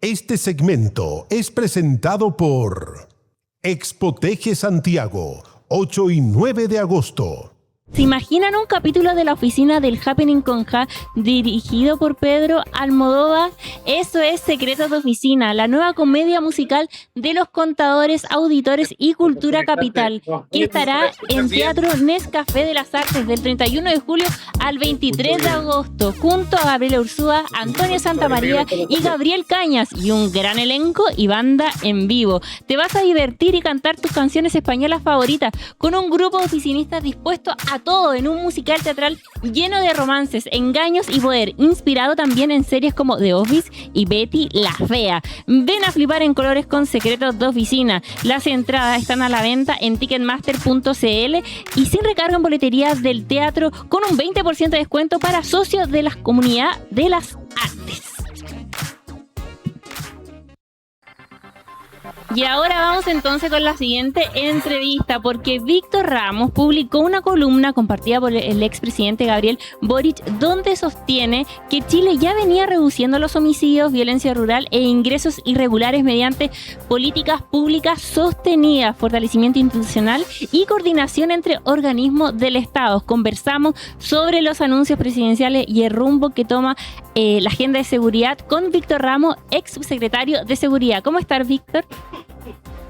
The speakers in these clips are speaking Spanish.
Este segmento es presentado por Expoteje Santiago, 8 y 9 de agosto. ¿Se imaginan un capítulo de la oficina del Happening con Ja dirigido por Pedro Almodóvar? Eso es Secretos de Oficina, la nueva comedia musical de los contadores, auditores y cultura capital, que estará en Teatro Nescafé de las Artes del 31 de julio al 23 de agosto, junto a Gabriela Urzúa, Antonio Santamaría y Gabriel Cañas, y un gran elenco y banda en vivo. Te vas a divertir y cantar tus canciones españolas favoritas con un grupo de oficinistas dispuestos a todo en un musical teatral lleno de romances, engaños y poder, inspirado también en series como The Office y Betty la Fea. Ven a flipar en colores con Secretos de Oficina. Las entradas están a la venta en ticketmaster.cl y sin recargo en boleterías del teatro, con un 20% de descuento para socios de la comunidad de las artes. Y ahora vamos entonces con la siguiente entrevista, porque Víctor Ramos publicó una columna compartida por el expresidente Gabriel Boric, donde sostiene que Chile ya venía reduciendo los homicidios, violencia rural e ingresos irregulares mediante políticas públicas sostenidas, fortalecimiento institucional y coordinación entre organismos del Estado. Conversamos sobre los anuncios presidenciales y el rumbo que toma la agenda de seguridad con Víctor Ramos, ex subsecretario de Seguridad. ¿Cómo estás, Víctor?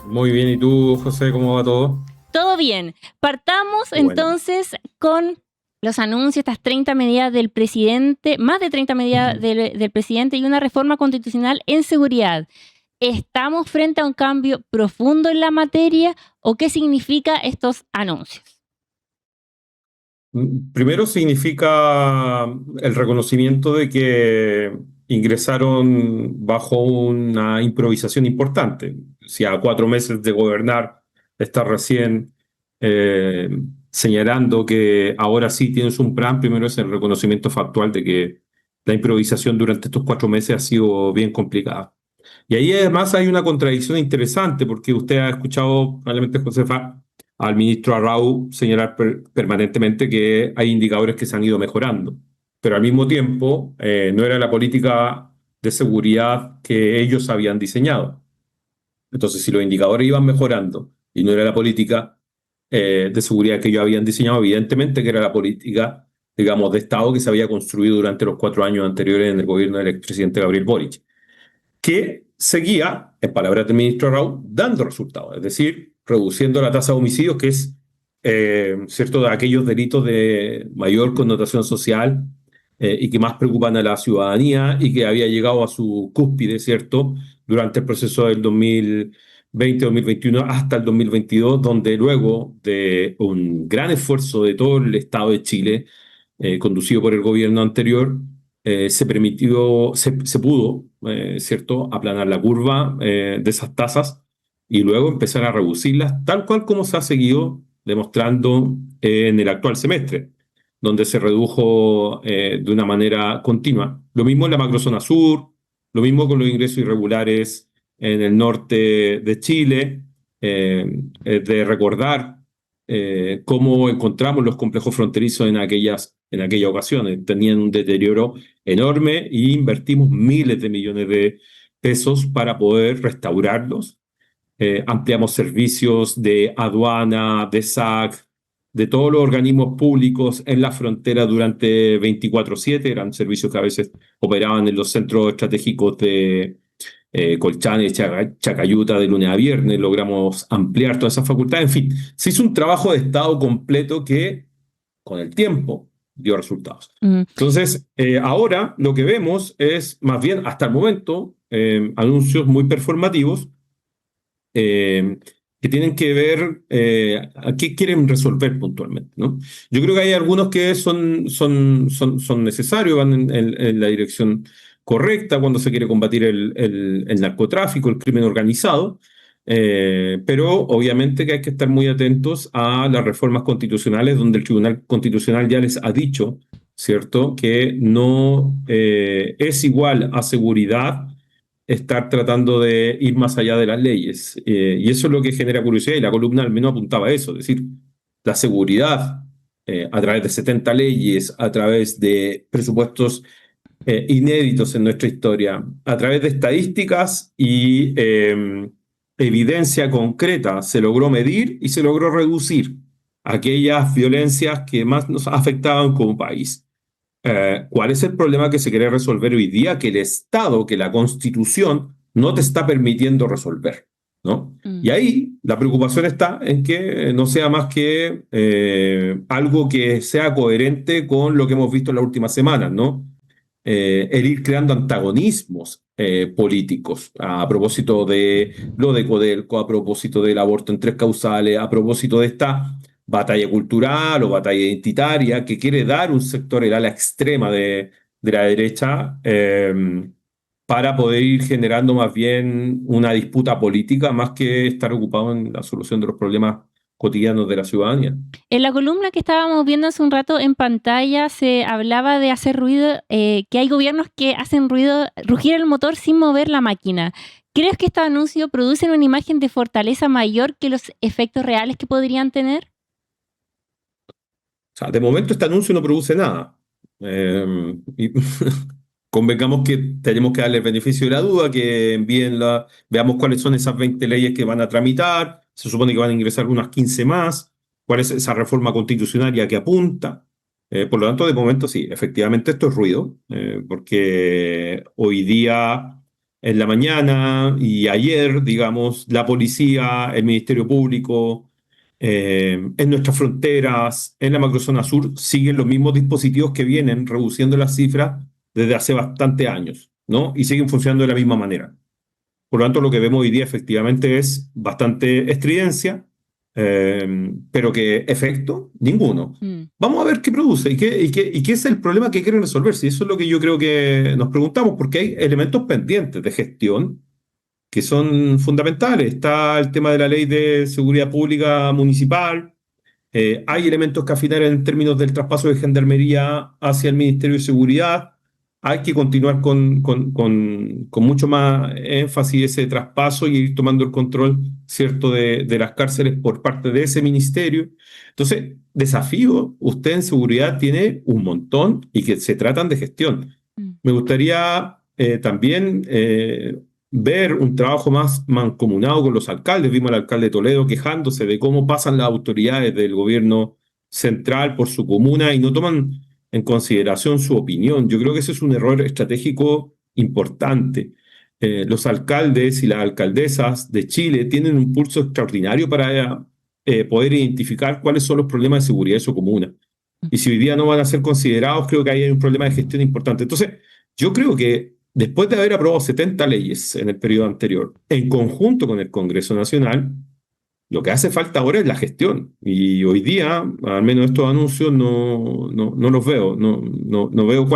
Muy bien, ¿y tú, José, cómo va todo? Todo bien. Partamos entonces con los anuncios, estas 30 medidas del presidente, más de 30 medidas del presidente y una reforma constitucional en seguridad. ¿Estamos frente a un cambio profundo en la materia o qué significa estos anuncios? Primero significa el reconocimiento de que ingresaron bajo una improvisación importante. Si a 4 meses de gobernar está recién señalando que ahora sí tienes un plan, primero es el reconocimiento factual de que la improvisación durante estos 4 meses ha sido bien complicada. Y ahí además hay una contradicción interesante, porque usted ha escuchado, probablemente, Josefa, al ministro Arrau señalar permanentemente que hay indicadores que se han ido mejorando, pero al mismo tiempo no era la política de seguridad que ellos habían diseñado. Entonces, si los indicadores iban mejorando y no era la política de seguridad que ellos habían diseñado, evidentemente que era la política, digamos, de Estado que se había construido durante los 4 años anteriores en el gobierno del expresidente Gabriel Boric, que seguía, en palabras del ministro Arrau, dando resultados, es decir, reduciendo la tasa de homicidios, que es, cierto, de aquellos delitos de mayor connotación social y que más preocupan a la ciudadanía y que había llegado a su cúspide, ¿cierto?, durante el proceso del 2020-2021 hasta el 2022, donde luego de un gran esfuerzo de todo el Estado de Chile, conducido por el gobierno anterior, se pudo, ¿cierto?, aplanar la curva de esas tasas y luego empezar a reducirlas, tal cual como se ha seguido demostrando en el actual semestre, donde se redujo de una manera continua. Lo mismo en la macrozona sur, lo mismo con los ingresos irregulares en el norte de Chile, de recordar cómo encontramos los complejos fronterizos en aquellas ocasiones. Tenían un deterioro enorme y invertimos miles de millones de pesos para poder restaurarlos. Ampliamos servicios de aduana, de SAC, de todos los organismos públicos en la frontera durante 24/7. Eran servicios que a veces operaban en los centros estratégicos de Colchane, Chacayuta, de lunes a viernes. Logramos ampliar todas esas facultades. En fin, se hizo un trabajo de Estado completo que, con el tiempo, dio resultados. Entonces, ahora lo que vemos es, más bien, hasta el momento, anuncios muy performativos que tienen que ver a qué quieren resolver puntualmente, ¿no? Yo creo que hay algunos que son necesarios, van en la dirección correcta cuando se quiere combatir el narcotráfico, el crimen organizado, pero obviamente que hay que estar muy atentos a las reformas constitucionales, donde el Tribunal Constitucional ya les ha dicho, ¿cierto?, que no es igual a seguridad estar tratando de ir más allá de las leyes. Y eso es lo que genera curiosidad, y la columna al menos apuntaba a eso, es decir, la seguridad a través de 70 leyes, a través de presupuestos inéditos en nuestra historia. A través de estadísticas y evidencia concreta se logró medir y se logró reducir aquellas violencias que más nos afectaban como país. ¿Cuál es el problema que se quiere resolver hoy día? Que el Estado, que la Constitución no te está permitiendo resolver, ¿no? Y ahí la preocupación está en que no sea más que algo que sea coherente con lo que hemos visto en las últimas semanas, ¿no? El ir creando antagonismos políticos a propósito de lo de Codelco, a propósito del aborto en tres causales, a propósito de esta batalla cultural o batalla identitaria que quiere dar un sector, el ala extrema de la derecha, para poder ir generando más bien una disputa política más que estar ocupado en la solución de los problemas cotidianos de la ciudadanía. En la columna que estábamos viendo hace un rato en pantalla se hablaba de hacer ruido, que hay gobiernos que hacen ruido, rugir el motor sin mover la máquina. ¿Crees que estos anuncios producen una imagen de fortaleza mayor que los efectos reales que podrían tener? O sea, de momento este anuncio no produce nada. Y convengamos que tenemos que darle el beneficio de la duda, que veamos cuáles son esas 20 leyes que van a tramitar, se supone que van a ingresar unas 15 más, cuál es esa reforma constitucional que apunta. Por lo tanto, de momento sí, efectivamente esto es ruido, porque hoy día, en la mañana y ayer, digamos, la policía, el Ministerio Público, en nuestras fronteras, en la macrozona sur, siguen los mismos dispositivos que vienen reduciendo las cifras desde hace bastante años, ¿no? Y siguen funcionando de la misma manera. Por lo tanto, lo que vemos hoy día efectivamente es bastante estridencia, pero que efecto, ninguno. Vamos a ver qué produce y qué es el problema que quieren resolver. Si eso es lo que yo creo que nos preguntamos, porque hay elementos pendientes de gestión que son fundamentales. Está el tema de la ley de seguridad pública municipal, hay elementos que afinar en términos del traspaso de gendarmería hacia el Ministerio de Seguridad. Hay que continuar con mucho más énfasis ese traspaso y ir tomando el control, ¿cierto?, de las cárceles por parte de ese ministerio. Entonces, desafío, usted en seguridad tiene un montón y que se tratan de gestión. Me gustaría también ver un trabajo más mancomunado con los alcaldes. Vimos al alcalde de Toledo quejándose de cómo pasan las autoridades del gobierno central por su comuna y no toman en consideración su opinión. Yo creo que ese es un error estratégico importante. Los alcaldes y las alcaldesas de Chile tienen un pulso extraordinario para poder identificar cuáles son los problemas de seguridad de su comuna. Y si hoy día no van a ser considerados, creo que ahí hay un problema de gestión importante. Entonces, yo creo que después de haber aprobado 70 leyes en el periodo anterior, en conjunto con el Congreso Nacional, lo que hace falta ahora es la gestión. Y hoy día, al menos estos anuncios, no los veo. No veo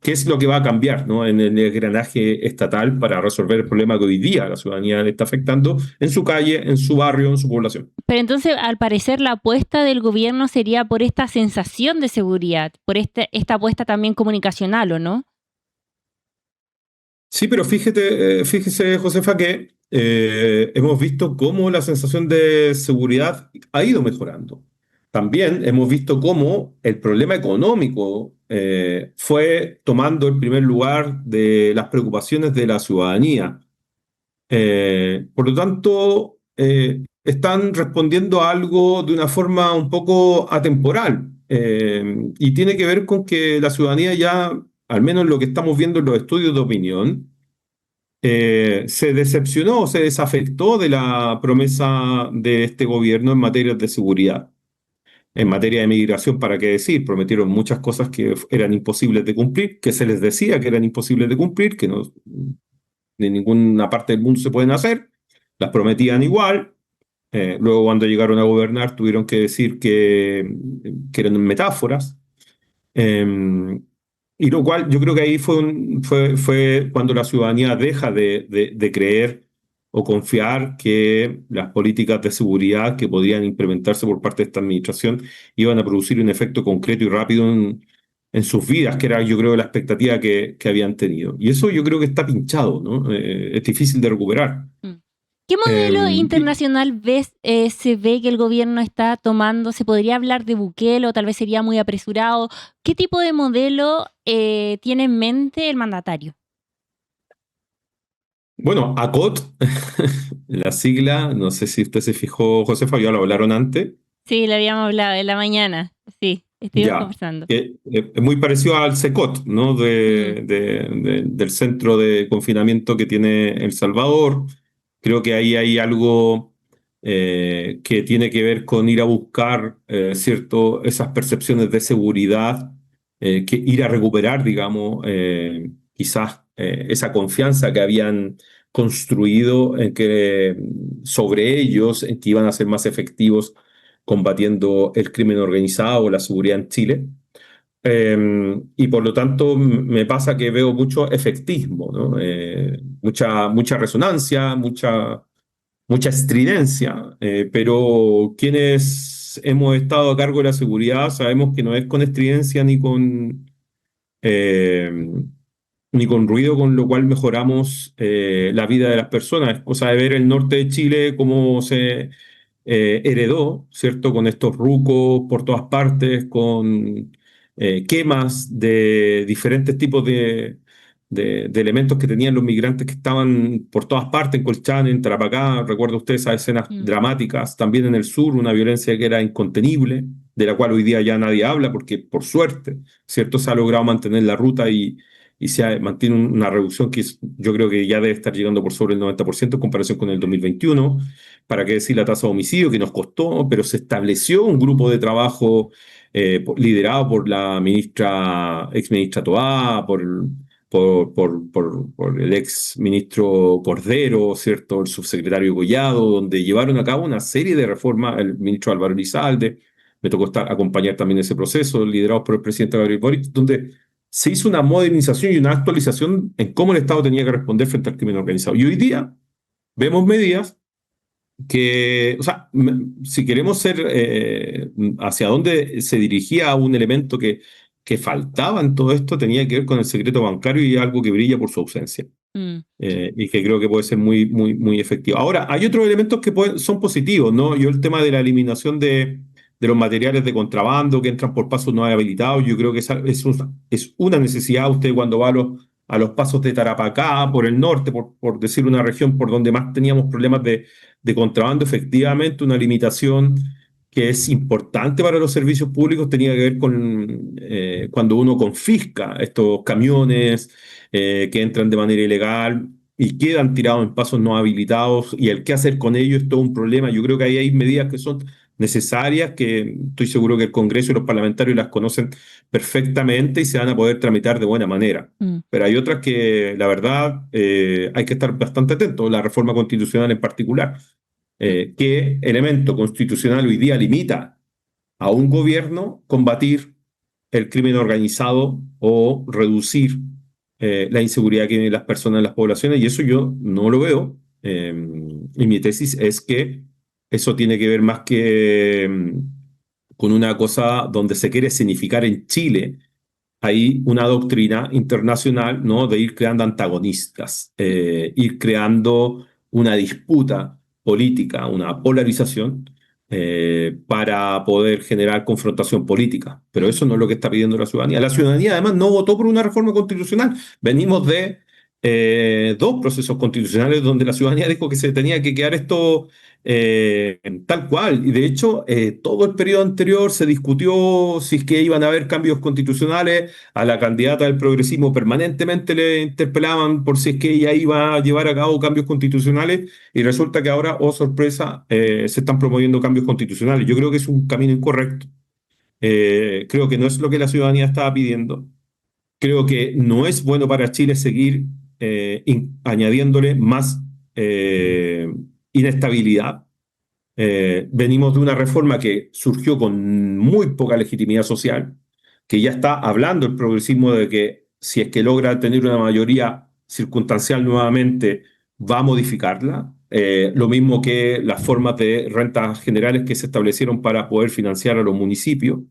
qué es lo que va a cambiar, ¿no?, en el engranaje estatal para resolver el problema que hoy día la ciudadanía le está afectando en su calle, en su barrio, en su población. Pero entonces, al parecer, la apuesta del gobierno sería por esta sensación de seguridad, por esta apuesta también comunicacional, ¿o no? Sí, pero fíjese, Josefa, que hemos visto cómo la sensación de seguridad ha ido mejorando. También hemos visto cómo el problema económico fue tomando el primer lugar de las preocupaciones de la ciudadanía. Por lo tanto, están respondiendo a algo de una forma un poco atemporal. Y tiene que ver con que la ciudadanía ya, al menos lo que estamos viendo en los estudios de opinión, se decepcionó, se desafectó de la promesa de este gobierno en materia de seguridad. En materia de migración, ¿para qué decir? Prometieron muchas cosas que eran imposibles de cumplir, que se les decía que eran imposibles de cumplir, que no, de ninguna parte del mundo se pueden hacer, las prometían igual. Luego, cuando llegaron a gobernar, tuvieron que decir que eran metáforas. Y lo cual yo creo que ahí fue cuando la ciudadanía deja de creer o confiar que las políticas de seguridad que podían implementarse por parte de esta administración iban a producir un efecto concreto y rápido en sus vidas, que era, yo creo, la expectativa que habían tenido. Y eso yo creo que está pinchado, ¿no? Es difícil de recuperar. ¿Qué modelo Y- internacional se ve que el gobierno está tomando? ¿Se podría hablar de Bukele o tal vez sería muy apresurado? ¿Qué tipo de modelo tiene en mente el mandatario? Bueno, ACOT, la sigla, no sé si usted se fijó, Josefa, ya lo hablaron antes. Sí, lo habíamos hablado en la mañana. Sí, estuvimos Ya, conversando. es muy parecido al SECOT, ¿no? Mm, Del centro de confinamiento que tiene El Salvador. Creo que ahí hay algo que tiene que ver con ir a buscar esas percepciones de seguridad, que ir a recuperar, digamos, quizás esa confianza que habían construido sobre ellos, en que iban a ser más efectivos combatiendo el crimen organizado o la seguridad en Chile. Y por lo tanto me pasa que veo mucho efectismo, ¿no? Mucha resonancia, mucha estridencia, pero quienes hemos estado a cargo de la seguridad sabemos que no es con estridencia eh, ni con ruido, con lo cual mejoramos la vida de las personas. Es cosa de ver el norte de Chile, cómo se heredó, ¿cierto? Con estos rucos por todas partes, con quemas de diferentes tipos de elementos que tenían los migrantes que estaban por todas partes, en Colchane, en Tarapacá. Recuerda usted esas escenas mm, dramáticas. También en el sur, una violencia que era incontenible, de la cual hoy día ya nadie habla, porque por suerte, ¿cierto? Se ha logrado mantener la ruta y mantiene una reducción que yo creo que ya debe estar llegando por sobre el 90% en comparación con el 2021. ¿Para qué decir la tasa de homicidio que nos costó? Pero se estableció un grupo de trabajo liderado por la ex ministra Toá, por el ex ministro Cordero, ¿cierto? El subsecretario Collado, donde llevaron a cabo una serie de reformas, el ministro Álvaro Elizalde, me tocó acompañar también ese proceso, liderados por el presidente Gabriel Boric, donde se hizo una modernización y una actualización en cómo el Estado tenía que responder frente al crimen organizado. Y hoy día vemos medidas que, o sea, si queremos ser hacia dónde se dirigía un elemento que faltaba en todo esto, tenía que ver con el secreto bancario y algo que brilla por su ausencia. mm, Y que creo que puede ser muy efectivo. Ahora, hay otros elementos que son positivos, ¿no? Yo el tema de la eliminación de los materiales de contrabando que entran por pasos no habilitados, yo creo que es una necesidad. Usted cuando va a los pasos de Tarapacá, por el norte, por decir una región por donde más teníamos problemas de contrabando, efectivamente una limitación que es importante para los servicios públicos tenía que ver con cuando uno confisca estos camiones que entran de manera ilegal y quedan tirados en pasos no habilitados y el qué hacer con ellos es todo un problema. Yo creo que ahí hay medidas que son necesarias, que estoy seguro que el Congreso y los parlamentarios las conocen perfectamente y se van a poder tramitar de buena manera. mm, Pero hay otras que, la verdad, hay que estar bastante atentos, la reforma constitucional en particular. ¿Qué elemento constitucional hoy día limita a un gobierno combatir el crimen organizado o reducir la inseguridad que tienen las personas en las poblaciones? Y eso yo no lo veo. Y mi tesis es que eso tiene que ver más que con una cosa donde se quiere significar en Chile. Hay una doctrina internacional, ¿no? De ir creando antagonistas, ir creando una disputa política, una polarización, para poder generar confrontación política. Pero mm. eso no es lo que está pidiendo la ciudadanía. La ciudadanía además no votó por una reforma constitucional. Venimos de dos procesos constitucionales donde la ciudadanía dijo que se tenía que quedar esto tal cual. Y de hecho, todo el periodo anterior se discutió si es que iban a haber cambios constitucionales. A la candidata del progresismo permanentemente le interpelaban por si es que ella iba a llevar a cabo cambios constitucionales y resulta que ahora, oh sorpresa, se están promoviendo cambios constitucionales. Yo creo que es un camino incorrecto. Creo que no es lo que la ciudadanía estaba pidiendo. Creo que no es bueno para Chile seguir añadiéndole más inestabilidad. Venimos de una reforma que surgió con muy poca legitimidad social, que ya está hablando el progresismo de que si es que logra tener una mayoría circunstancial nuevamente, va a modificarla. Lo mismo que las formas de rentas generales que se establecieron para poder financiar a los municipios.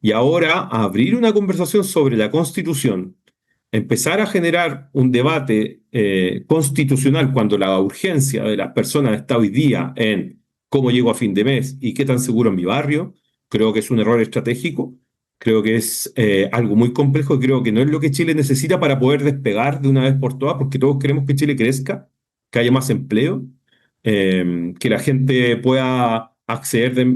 Y ahora abrir una conversación sobre la Constitución empezar a generar un debate constitucional cuando la urgencia de las personas está hoy día en cómo llego a fin de mes y qué tan seguro es mi barrio, creo que es un error estratégico, creo que es algo muy complejo y creo que no es lo que Chile necesita para poder despegar de una vez por todas, porque todos queremos que Chile crezca, que haya más empleo, que la gente pueda acceder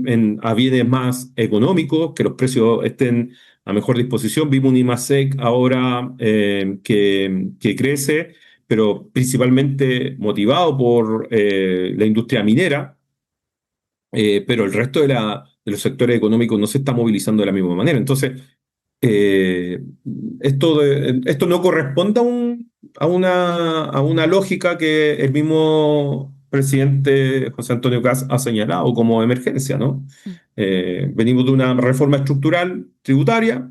a bienes más económicos, que los precios estén a mejor disposición. Vimos un IMASEC ahora que crece, pero principalmente motivado por la industria minera, pero el resto de los sectores económicos no se está movilizando de la misma manera. Entonces, esto no corresponde a una lógica que el mismo presidente José Antonio Kast ha señalado como emergencia, ¿no? Venimos de una reforma estructural tributaria,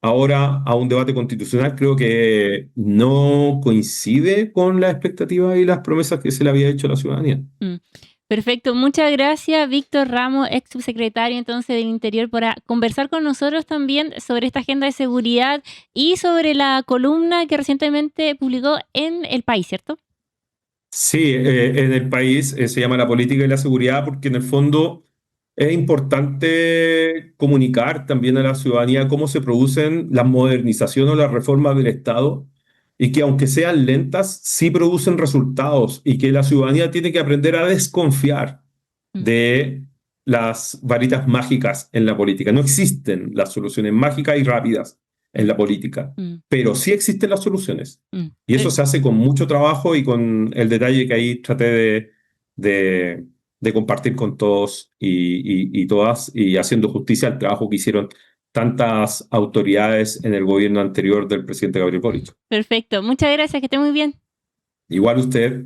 ahora a un debate constitucional. Creo que no coincide con las expectativas y las promesas que se le había hecho a la ciudadanía. Perfecto, muchas gracias Víctor Ramos, ex subsecretario entonces del Interior, por conversar con nosotros también sobre esta agenda de seguridad y sobre la columna que recientemente publicó en El País, ¿cierto? Sí, en El País se llama La política y la seguridad porque en el fondo es importante comunicar también a la ciudadanía cómo se producen las modernizaciones o las reformas del Estado y que aunque sean lentas, sí producen resultados y que la ciudadanía tiene que aprender a desconfiar de las varitas mágicas en la política. No existen las soluciones mágicas y rápidas en la política, pero sí existen las soluciones. Y eso se hace con mucho trabajo y con el detalle que ahí traté de compartir con todos y todas, y haciendo justicia al trabajo que hicieron tantas autoridades en el gobierno anterior del presidente Gabriel Boric. Perfecto, muchas gracias, que esté muy bien. Igual usted.